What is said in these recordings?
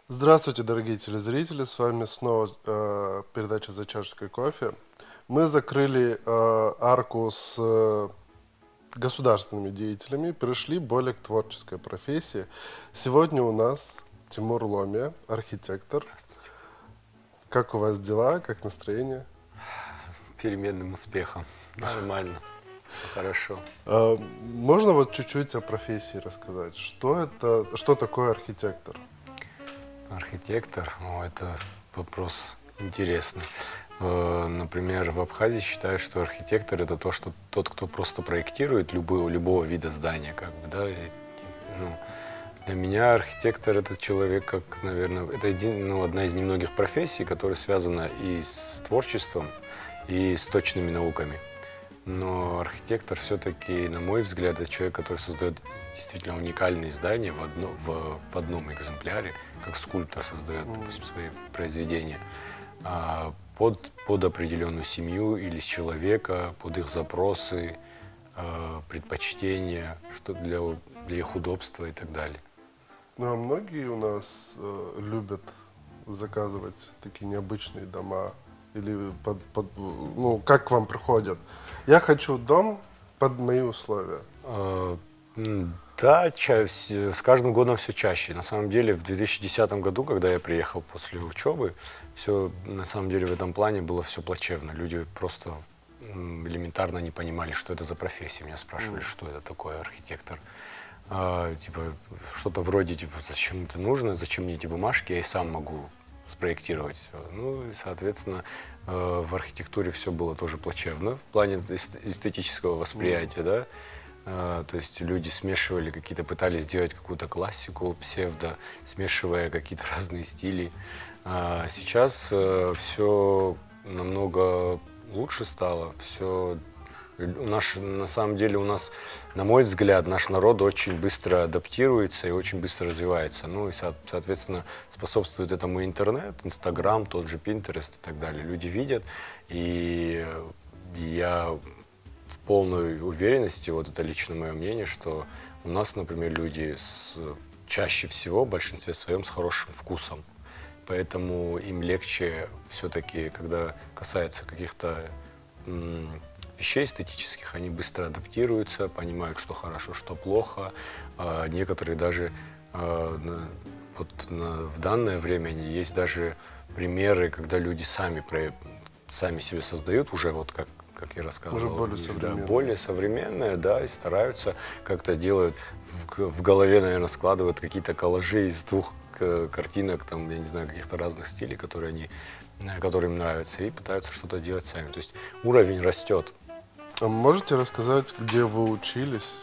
Здравствуйте, дорогие телезрители, с вами снова передача «За чашечкой кофе». Мы закрыли арку с государственными деятелями, перешли более к творческой профессии. Сегодня у нас Тимур Ломия, архитектор. Здравствуйте. Как у вас дела, как настроение? Переменным успехом. Нормально. Хорошо. Можно вот чуть-чуть о профессии рассказать? Что такое архитектор? Архитектор, это вопрос интересный. Например, в Абхазии считают, что архитектор это тот, кто просто проектирует любого вида здания, как бы, да. Для меня архитектор это человек, как, наверное, это одна из немногих профессий, которая связана и с творчеством, и с точными науками. Но архитектор все-таки, на мой взгляд, это человек, который создает действительно уникальные здания в одном экземпляре, как скульптор создает, допустим, свои произведения, под определенную семью или человека, под их запросы, предпочтения, что для их удобства и так далее. Ну, а многие у нас любят заказывать такие необычные дома. Или как к вам приходят? Я хочу дом под мои условия. Да, с каждым годом все чаще. На самом деле, в 2010 году, когда я приехал после учебы, все, на самом деле, в этом плане было все плачевно. Люди просто элементарно не понимали, что это за профессия. Меня спрашивали, что это такое архитектор. Что-то вроде, зачем это нужно, зачем мне эти бумажки, я и сам могу спроектировать все. Ну и, соответственно, в архитектуре все было тоже плачевно в плане эстетического восприятия, да. То есть люди смешивали пытались сделать какую-то классику, псевдо, смешивая какие-то разные стили. Сейчас все намного лучше стало, все. На самом деле у нас, на мой взгляд, наш народ очень быстро адаптируется и очень быстро развивается. Ну и, соответственно, способствует этому интернет, Инстаграм, тот же Пинтерест и так далее. Люди видят, и я в полной уверенности, вот это лично мое мнение, что у нас, например, люди чаще всего, в большинстве своем, с хорошим вкусом. Поэтому им легче все-таки, когда касается каких-то вещей эстетических, они быстро адаптируются, понимают, что хорошо, что плохо. Некоторые даже в данное время есть даже примеры, когда люди сами себе создают уже, вот как я рассказывал, Уже более современное. более современное, да, и стараются как-то делают, в голове, наверное, складывают какие-то коллажи из двух картинок, там, я не знаю, каких-то разных стилей, которые им нравятся, и пытаются что-то делать сами. То есть уровень растет. А можете рассказать, где вы учились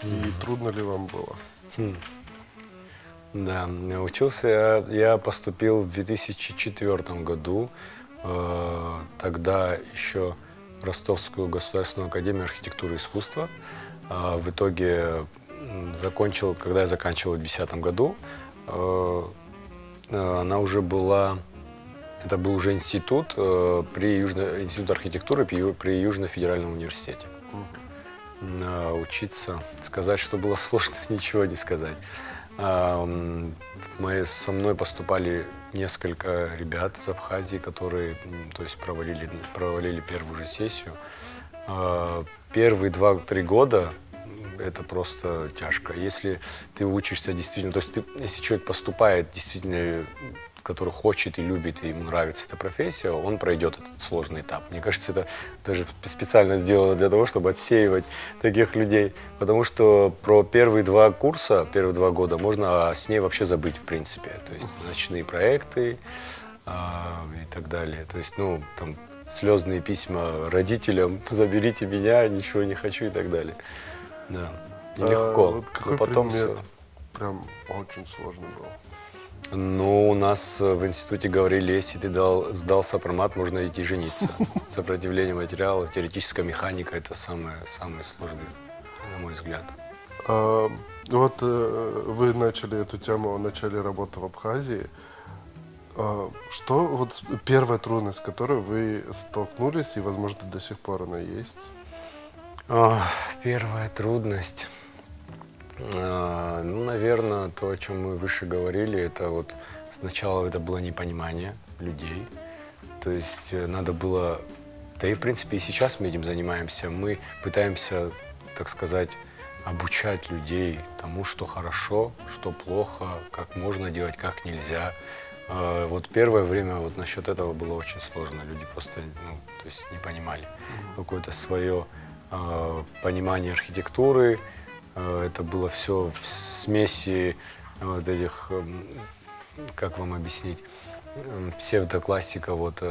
и трудно ли вам было? Да, учился я поступил в 2004 году, тогда еще в Ростовскую государственную академию архитектуры и искусства. В итоге когда я заканчивал в 2010 году, это был уже институт институт архитектуры при Южном федеральном университете. Учиться, сказать, что было сложно, ничего не сказать. Со мной поступали несколько ребят из Абхазии, которые, то есть, провалили первую же сессию. Первые 2-3 года это просто тяжко. Если ты учишься действительно, то есть если человек поступает действительно, который хочет и любит, и ему нравится эта профессия, он пройдет этот сложный этап. Мне кажется, это даже специально сделано для того, чтобы отсеивать таких людей. Потому что про первые 2 года можно о сне вообще забыть, в принципе. То есть ночные проекты и так далее. То есть, там слезные письма родителям: заберите меня, ничего не хочу и так далее. Да, нелегко. Вот какой предмет прям очень сложный был? Ну, у нас в институте говорили, если ты сдал сопромат, можно идти жениться. Сопротивление материала, теоретическая механика – это самое сложное, на мой взгляд. Вот вы начали эту тему, начали работу в Абхазии. Что вот первая трудность, с которой вы столкнулись, и, возможно, до сих пор она есть? Первая трудность. Ну, наверное, то, о чем мы выше говорили, это вот сначала это было непонимание людей. То есть надо было, да и в принципе и сейчас мы этим занимаемся, мы пытаемся, так сказать, обучать людей тому, что хорошо, что плохо, как можно делать, как нельзя. Вот первое время вот насчет этого было очень сложно. Люди просто то есть не понимали какое-то свое понимание архитектуры. Это было все в смеси вот этих, как вам объяснить, псевдоклассика вот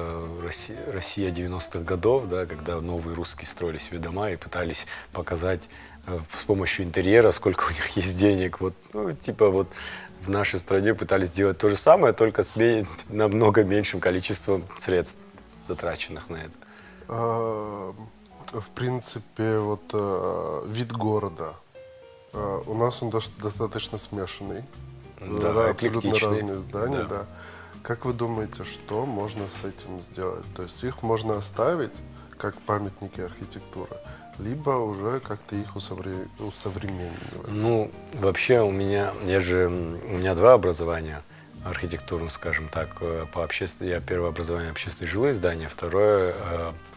Россия 90-х годов, да, когда новые русские строили себе дома и пытались показать с помощью интерьера, сколько у них есть денег. Вот, ну, типа вот в нашей стране пытались сделать то же самое, только с намного меньшим количеством средств, затраченных на это. В принципе, вот вид города. У нас он достаточно смешанный. Да, Абсолютно эклектичный. разные здания, Да. да. Как вы думаете, что можно с этим сделать? То есть их можно оставить как памятники архитектуры, либо уже как-то их усовременивать? Ну, вообще у меня два образования архитектурных, скажем так, я первое образование общественные жилые здания, второе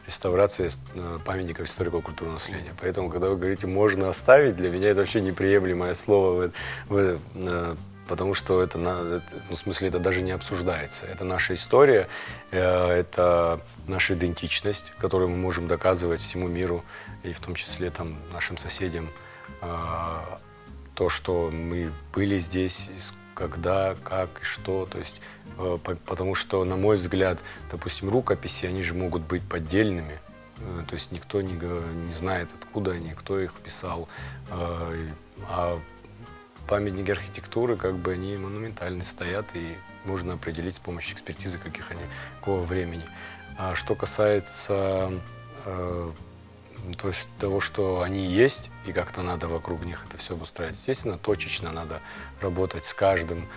реставрация памятников историко-культурного наследия. Поэтому, когда вы говорите «можно оставить», для меня это вообще неприемлемое слово, потому что в смысле, это даже не обсуждается. Это наша история, это наша идентичность, которую мы можем доказывать всему миру, и в том числе там, нашим соседям, то, что мы были здесь, когда, как и что. То есть, потому что, на мой взгляд, допустим, рукописи, они же могут быть поддельными. То есть никто не знает, откуда они, кто их писал. А памятники архитектуры, как бы, они монументально стоят, и можно определить с помощью экспертизы, какого времени. А что касается то есть того, что они есть, и как-то надо вокруг них это все обустраивать. Естественно, точечно надо работать с каждым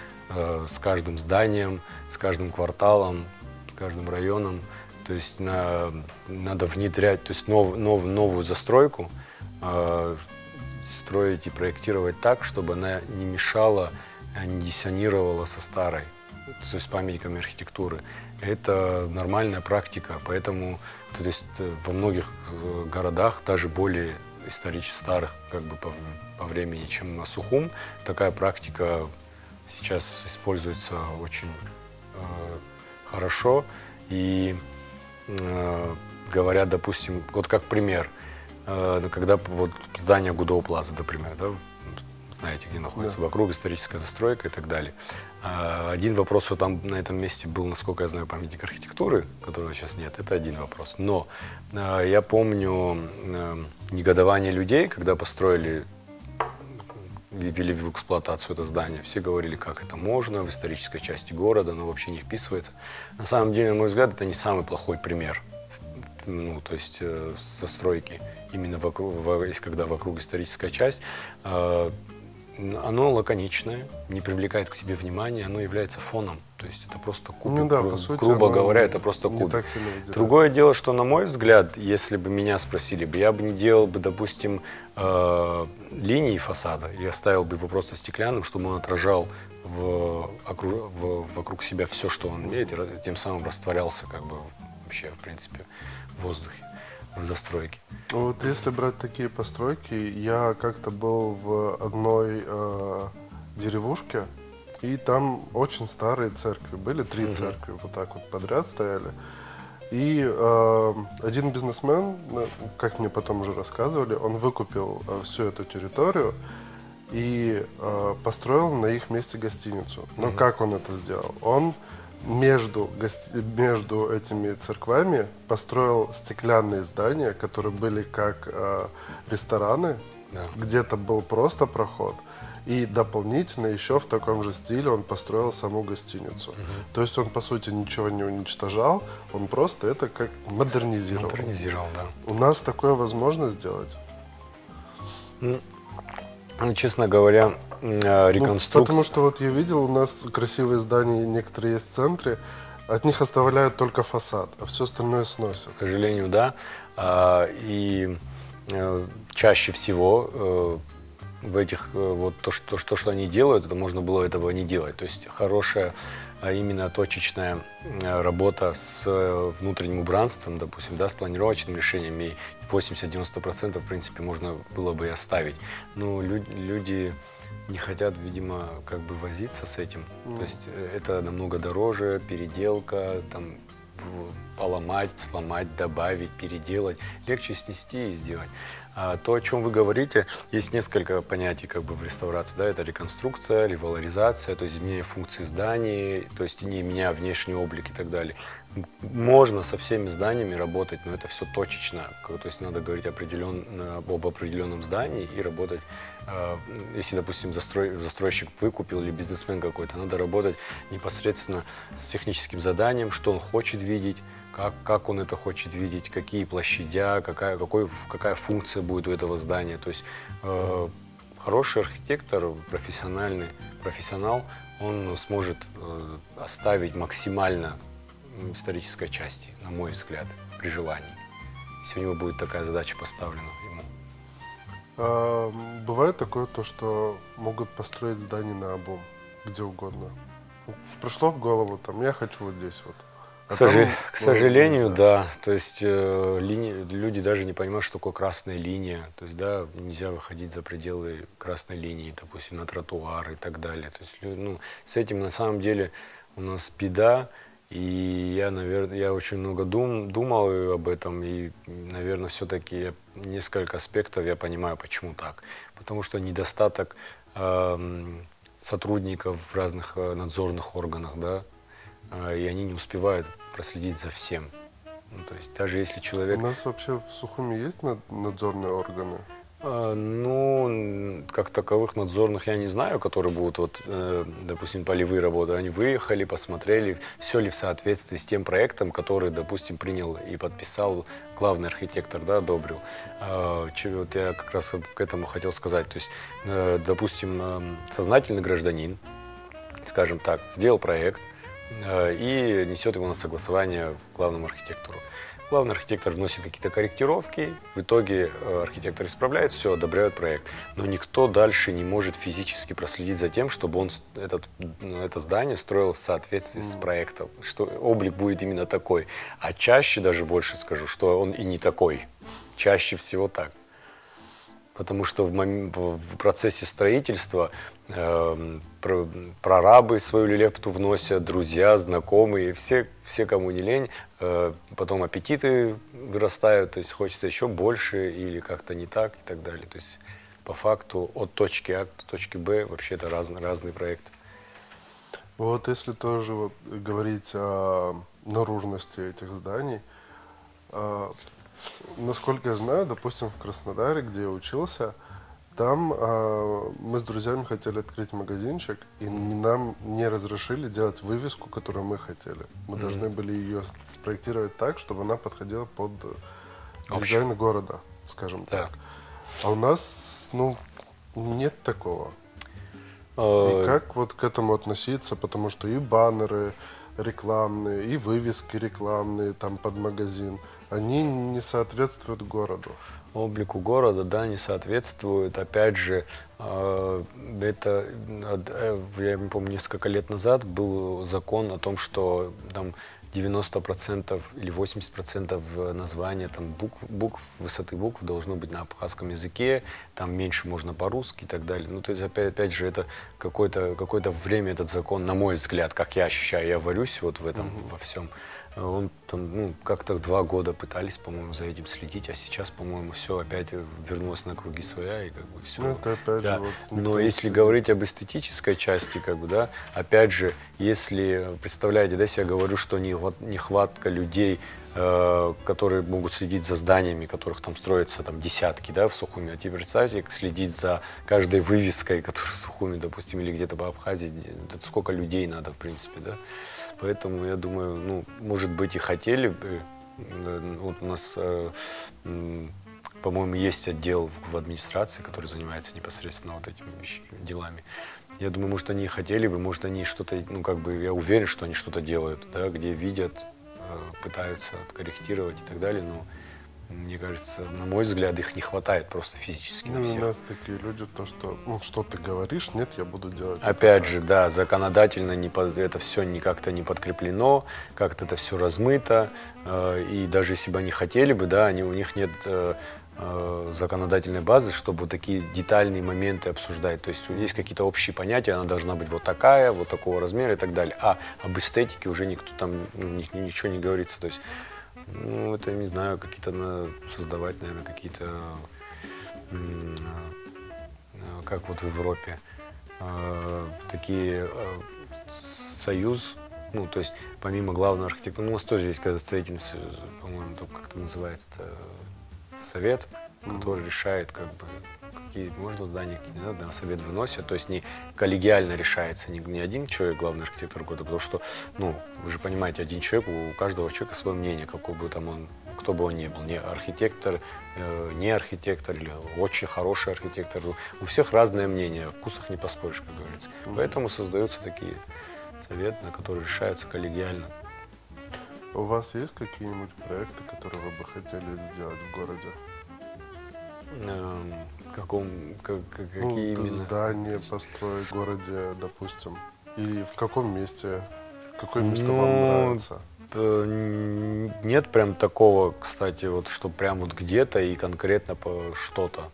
зданием, с каждым кварталом, с каждым районом. То есть надо внедрять, то есть новую застройку, строить и проектировать так, чтобы она не мешала, не диссонировала со старой, то есть с памятниками архитектуры. Это нормальная практика, поэтому то есть, во многих городах, даже более исторически старых как бы по времени, чем Сухум, такая практика сейчас используется очень хорошо. И говорят, допустим, вот как пример, когда вот здание Гудоу Плаза, например, да, знаете, где находится, да, вокруг историческая застройка и так далее. Один вопрос, вот там на этом месте был, насколько я знаю, памятник архитектуры, которого сейчас нет, это один вопрос. Но я помню негодование людей, когда построили, ввели в эксплуатацию это здание. Все говорили, как это можно, в исторической части города, оно вообще не вписывается. На самом деле, на мой взгляд, это не самый плохой пример, то есть застройки. Именно когда вокруг историческая часть, оно лаконичное, не привлекает к себе внимания, оно является фоном. То есть это просто кубик. Ну да, по сути, грубо говоря, это просто не кубик. так сильно выделяется. Другое дело, что, на мой взгляд, если бы меня спросили бы, я бы не делал бы, допустим, линии фасада, я оставил бы его просто стеклянным, чтобы он отражал вокруг себя все, что он имеет, и тем самым растворялся как бы вообще, в принципе, в воздухе, в застройке. Вот если брать такие постройки, я как-то был в одной деревушке, и там очень старые церкви были, 3 церкви вот так вот подряд стояли. И один бизнесмен, как мне потом уже рассказывали, он выкупил всю эту территорию и построил на их месте гостиницу. Но как он это сделал? Он между этими церквами построил стеклянные здания, которые были как рестораны, Да. где-то был просто проход, и дополнительно еще в таком же стиле он построил саму гостиницу. То есть он, по сути, ничего не уничтожал, он просто это как модернизировал. Модернизировал, да. У нас такое возможно сделать? Ну, честно говоря, реконструкция... Потому что вот я видел, у нас красивые здания, некоторые есть в центре, от них оставляют только фасад, а все остальное сносят. К сожалению, да. И чаще всего в этих, вот что они делают, это можно было этого не делать. То есть хорошая, именно точечная работа с внутренним убранством, допустим, да, с планировочным решением, и 80-90% в принципе можно было бы и оставить. Но люди не хотят, видимо, как бы возиться с этим. То есть это намного дороже, переделка, там, поломать, сломать, добавить, переделать. Легче снести и сделать. А то, о чем вы говорите, есть несколько понятий как бы в реставрации. Да? Это реконструкция, ревалоризация, то есть изменение функций зданий, то есть не меняя внешний облик и так далее. Можно со всеми зданиями работать, но это все точечно. То есть надо говорить об определенном здании и работать. Если, допустим, застройщик выкупил или бизнесмен какой-то, надо работать непосредственно с техническим заданием, что он хочет видеть, как он это хочет видеть, какие площадя, какая функция будет у этого здания. То есть хороший архитектор, профессионал, он сможет оставить максимально исторической части, на мой взгляд, при желании. Если у него будет такая задача поставлена ему. Бывает такое, то, что могут построить здание наобум, где угодно. Пришло в голову, там, я хочу вот здесь вот. К сожалению, да. То есть люди даже не понимают, что такое красная линия. То есть, да, нельзя выходить за пределы красной линии, допустим, на тротуар и так далее. То есть, ну, с этим на самом деле у нас беда. И я очень много думал об этом, и, наверное, все-таки несколько аспектов я понимаю, почему так. Потому что недостаток сотрудников в разных надзорных органах, да, и они не успевают проследить за всем. Ну, то есть даже если человек... У нас вообще в Сухуми есть надзорные органы? Ну, как таковых надзорных я не знаю, которые будут, вот, допустим, полевые работы. Они выехали, посмотрели, все ли в соответствии с тем проектом, который, допустим, принял и подписал главный архитектор, да, одобрил. Вот я как раз к этому хотел сказать. То есть, допустим, сознательный гражданин, скажем так, сделал проект и несет его на согласование главному архитектору. Главный архитектор вносит какие-то корректировки, в итоге архитектор исправляет, все, одобряет проект. Но никто дальше не может физически проследить за тем, чтобы он это здание строил в соответствии с проектом, что облик будет именно такой. А чаще, даже больше скажу, что он и не такой. Чаще всего так. Потому что в процессе строительства прорабы свою лепту вносят, друзья, знакомые, все, кому не лень. Потом аппетиты вырастают, то есть хочется еще больше или как-то не так и так далее. То есть по факту от точки А к точке Б вообще это разные проекты. Вот если тоже вот говорить о наружности этих зданий, насколько я знаю, допустим, в Краснодаре, где я учился, там мы с друзьями хотели открыть магазинчик, и нам не разрешили делать вывеску, которую мы хотели. Мы должны были ее спроектировать так, чтобы она подходила под дизайн города, скажем так. А у нас, ну, нет такого. И как вот к этому относиться, потому что и баннеры рекламные, и вывески рекламные там под магазин, они не соответствуют городу. Облику города, да, не соответствует. Опять же, это, я не помню, несколько лет назад был закон о том, что там 90% или 80% названия там, высоты букв должно быть на абхазском языке, там меньше можно по-русски и так далее. Ну, то есть, опять же, это какое-то время этот закон, на мой взгляд, как я ощущаю, я варюсь вот в этом, во всем. Он там, ну, как-то 2 года пытались, по-моему, за этим следить, а сейчас, по-моему, все опять вернулось на круги своя, и как бы все. Ну, это опять же, вот, но если говорить об эстетической части, как бы, да, опять же, если, представляете, да, если я говорю, что нехватка людей, которые могут следить за зданиями, которых там строятся там десятки, да, в Сухуми, а теперь представьте, следить за каждой вывеской, которая в Сухуми, допустим, или где-то по Абхазии, это сколько людей надо, в принципе, да. Поэтому, я думаю, ну, может быть, и хотели бы. Вот у нас, по-моему, есть отдел в администрации, который занимается непосредственно вот этими делами. Я думаю, может, они и хотели бы, может, они что-то, ну, как бы, я уверен, что они что-то делают, да, где видят, пытаются откорректировать и так далее, но мне кажется, на мой взгляд, их не хватает просто физически на Ну, у всех. нас такие люди, то, что, ну, что ты говоришь, нет, я буду делать. это Опять так. же, да, законодательно это все как-то не подкреплено, как-то это все размыто, и даже если бы они хотели бы, да, у них нет законодательной базы, чтобы вот такие детальные моменты обсуждать. То есть есть какие-то общие понятия, она должна быть вот такая, вот такого размера и так далее. А об эстетике уже никто там ничего не говорится. То есть, ну, это, не знаю, какие-то надо создавать, наверное, какие-то, как вот в Европе, такие союз, ну, то есть помимо главного архитектора, ну, у нас тоже есть когда строительность, по-моему, там как-то называется совет, который решает, как бы, какие можно здания, какие не надо, совет выносит, то есть не коллегиально решается не один человек, главный архитектор года, потому что, ну, вы же понимаете, один человек, у каждого человека свое мнение, какой бы там он, кто бы он ни был, не архитектор, не архитектор или очень хороший архитектор, у всех разное мнение, в вкусах не поспоришь, как говорится. Поэтому создаются такие советы, на которые решаются коллегиально. У вас есть какие-нибудь проекты, которые вы бы хотели сделать в городе? Какие Ну, именно? здание построить в городе, допустим. И в каком месте? Какое место Ну, вам нравится? Нет прям такого, кстати, вот что прям вот где-то и конкретно по что-то.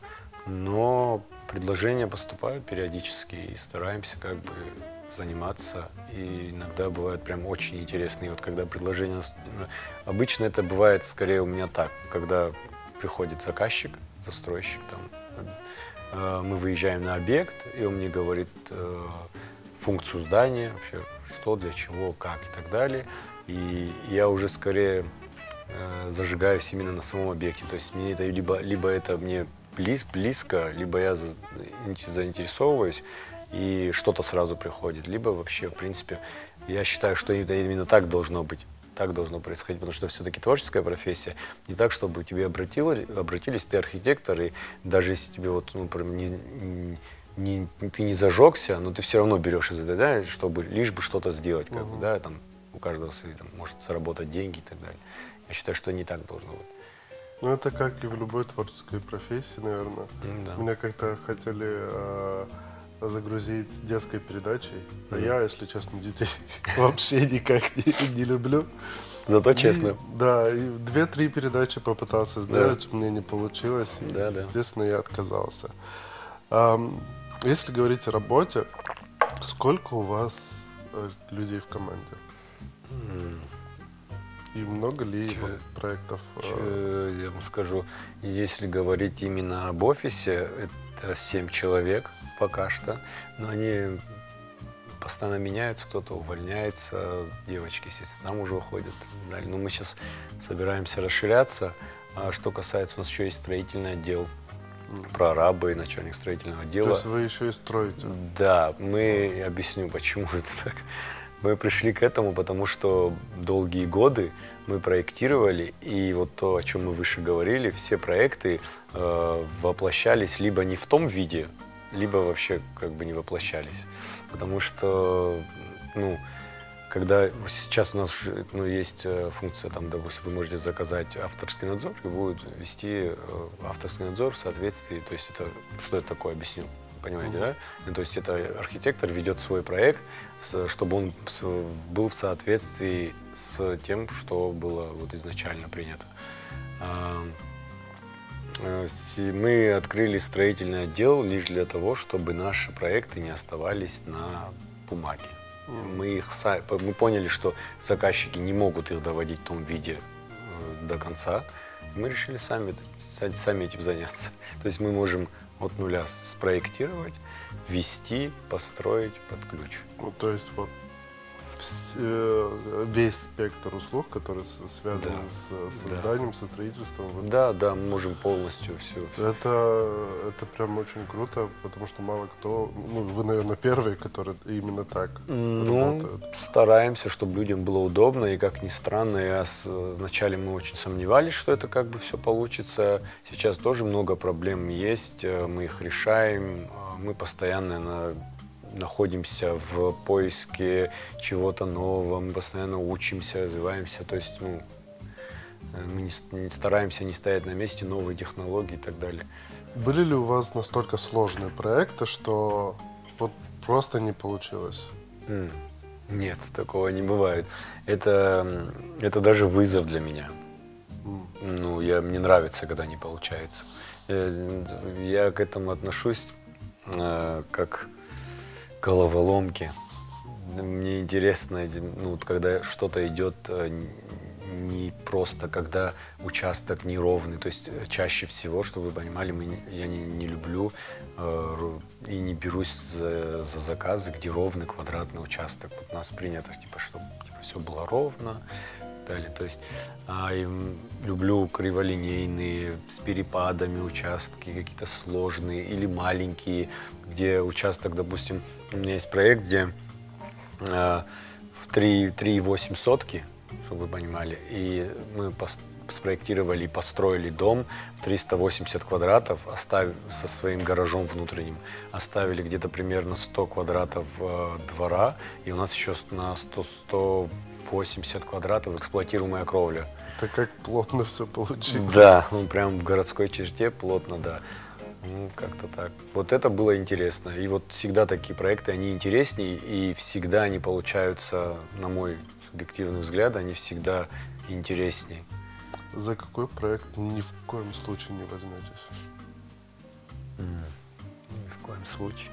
Но предложения поступают периодически и стараемся как бы заниматься. И иногда бывают прям очень интересные. Вот когда предложения... Обычно это бывает скорее у меня так, когда приходит заказчик, застройщик, там, мы выезжаем на объект, и он мне говорит функцию здания, вообще что, для чего, как и так далее. И я уже скорее зажигаюсь именно на самом объекте. То есть мне это либо это мне близко, либо я заинтересовываюсь, и что-то сразу приходит. Либо вообще, в принципе, я считаю, что это именно так должно быть. Так должно происходить, потому что все-таки творческая профессия. Не так, чтобы к тебе обратились, ты архитектор, и даже если тебе вот, ну, прям ты не зажегся, но ты все равно берешь из этого, да, чтобы лишь бы что-то сделать, как бы, да, там у каждого свои, там, может заработать деньги и так далее. Я считаю, что не так должно быть. Ну, это как и в любой творческой профессии, наверное. Да. Меня как-то хотели загрузить детской передачей, а я, если честно, детей вообще никак не люблю. Зато честно. Да, и 2-3 передачи попытался сделать, у меня не получилось, и, Да. естественно, я отказался. Если говорить о работе, сколько у вас людей в команде? И много ли вот проектов? Я вам скажу, если говорить именно об офисе, это 7 человек пока что, но они постоянно меняются, кто-то увольняется, девочки, естественно, замуж уходят. Но мы сейчас собираемся расширяться. А что касается, у нас еще есть строительный отдел, прорабы, начальник строительного То отдела. есть вы еще и строите? Да, мы объясню, почему это так. Мы пришли к этому, потому что долгие годы мы проектировали, и вот то, о чем мы выше говорили, все проекты воплощались либо не в том виде, либо вообще как бы не воплощались. Потому что, ну, когда сейчас у нас есть функция, там, допустим, вы можете заказать авторский надзор и будет вести авторский надзор в соответствии, то есть это, что это такое, объясню. Понимаете, да? Ну, то есть это архитектор ведет свой проект, чтобы он был в соответствии с тем, что было вот изначально принято. Мы открыли строительный отдел лишь для того, чтобы наши проекты не оставались на бумаге. Мы поняли, что заказчики не могут их доводить в том виде до конца. Мы решили сами этим заняться. То есть мы можем от нуля спроектировать, ввести, построить под ключ. Ну, то есть вот весь спектр услуг, который связан с созданием, со строительством. Да, мы можем полностью все. Это прям очень круто, потому что мало кто, ну, вы, наверное, первые, которые именно так работают. Стараемся, чтобы людям было удобно, и как ни странно, вначале мы очень сомневались, что это как бы все получится. Сейчас тоже много проблем есть, мы их решаем, мы постоянно находимся в поиске чего-то нового, мы постоянно учимся, развиваемся. То есть, Мы не стараемся не стоять на месте, новые технологии и так далее. Были ли у вас настолько сложные проекты, что вот просто не получилось? Нет, такого не бывает. Это даже вызов для меня. Ну, мне нравится, когда не получается. Я к этому отношусь как к головоломке. Мне интересно, ну, вот когда что-то идет не просто, когда участок неровный. То есть чаще всего, чтобы вы понимали, я не люблю и не берусь за заказы, где ровный квадратный участок. Вот у нас принято, типа, чтобы все было ровно. Далее. То есть люблю криволинейные, с перепадами участки, какие-то сложные или маленькие, где участок, допустим, у меня есть проект, где в 3,8 сотки, чтобы вы понимали, и мы спроектировали и построили дом в 380 квадратов, со своим гаражом внутренним, оставили где-то примерно 100 квадратов двора, и у нас еще на 180 квадратов эксплуатируемая кровля. Это как плотно все получилось. Да, прям в городской черте плотно, да. Ну, как-то так. Вот это было интересно. И вот всегда такие проекты, они интереснее, и всегда они получаются, на мой субъективный взгляд, они всегда интереснее. За какой проект ни в коем случае не возьметесь? Ни в коем случае.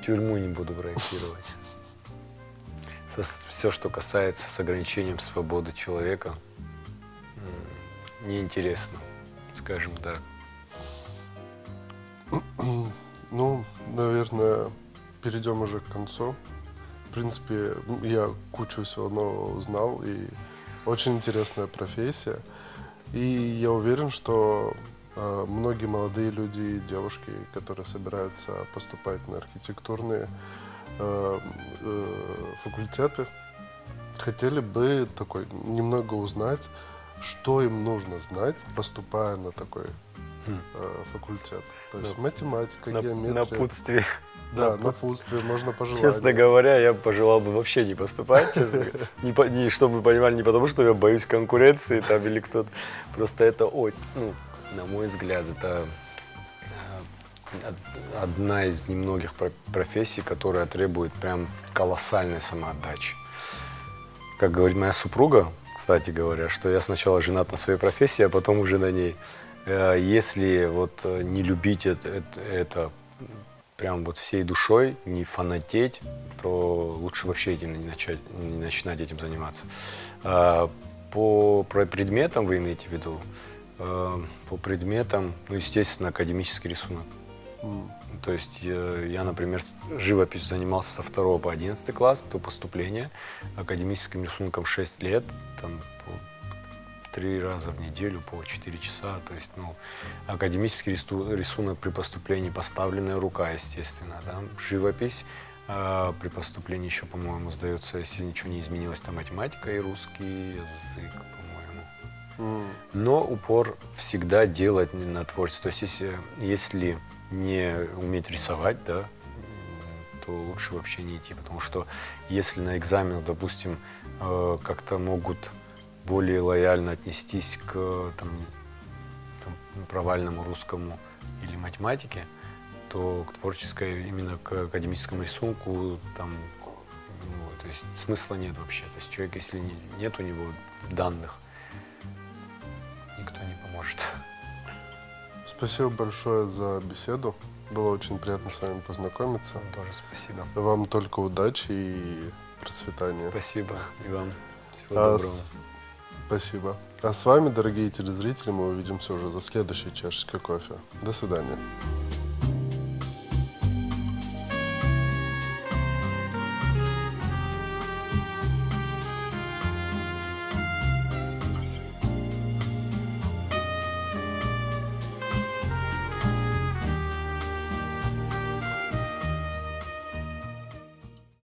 Тюрьму не буду проектировать. Все, что касается с ограничением свободы человека, неинтересно, скажем так. Ну, наверное, перейдем уже к концу. В принципе, я кучу всего нового узнал, и очень интересная профессия. И я уверен, что многие молодые люди и девушки, которые собираются поступать на архитектурные факультеты, хотели бы немного узнать, что им нужно знать, поступая на такой факультет. То есть математика, геометрия. Напутствие. Да, напутствие, можно пожелать. Честно говоря, я пожелал бы вообще не поступать, честно говоря. Чтобы вы понимали, не потому, что я боюсь конкуренции там или кто-то. Просто это, на мой взгляд, это одна из немногих профессий, которая требует прям колоссальной самоотдачи. Как говорит моя супруга, кстати говоря, что я сначала женат на своей профессии, а потом уже на ней. Если вот не любить это прям вот всей душой, не фанатеть, то лучше вообще этим не начинать этим заниматься. По предметам вы имеете в виду? По предметам, естественно, академический рисунок. То есть я, например, живописью занимался со 2 по 11 класс до поступления, академическим рисунком 6 лет, там, 3 раза в неделю по 4 часа. То есть, академический рисунок при поступлении, поставленная рука, естественно, да? Живопись при поступлении еще, по-моему, сдается, если ничего не изменилось, там математика и русский язык, по-моему. Но упор всегда делать на творчество. То есть, если не уметь рисовать, да, то лучше вообще не идти. Потому что если на экзаменах, допустим, как-то могут более лояльно отнестись к провальному русскому или математике, то к творческой, именно к академическому рисунку, то есть смысла нет вообще. То есть человек, если нет у него данных, никто не поможет. Спасибо большое за беседу. Было очень приятно с вами познакомиться. Вам тоже спасибо. Вам только удачи и процветания. Спасибо. И вам. Всего доброго. Спасибо. А с вами, дорогие телезрители, мы увидимся уже за следующей чашечкой кофе. До свидания.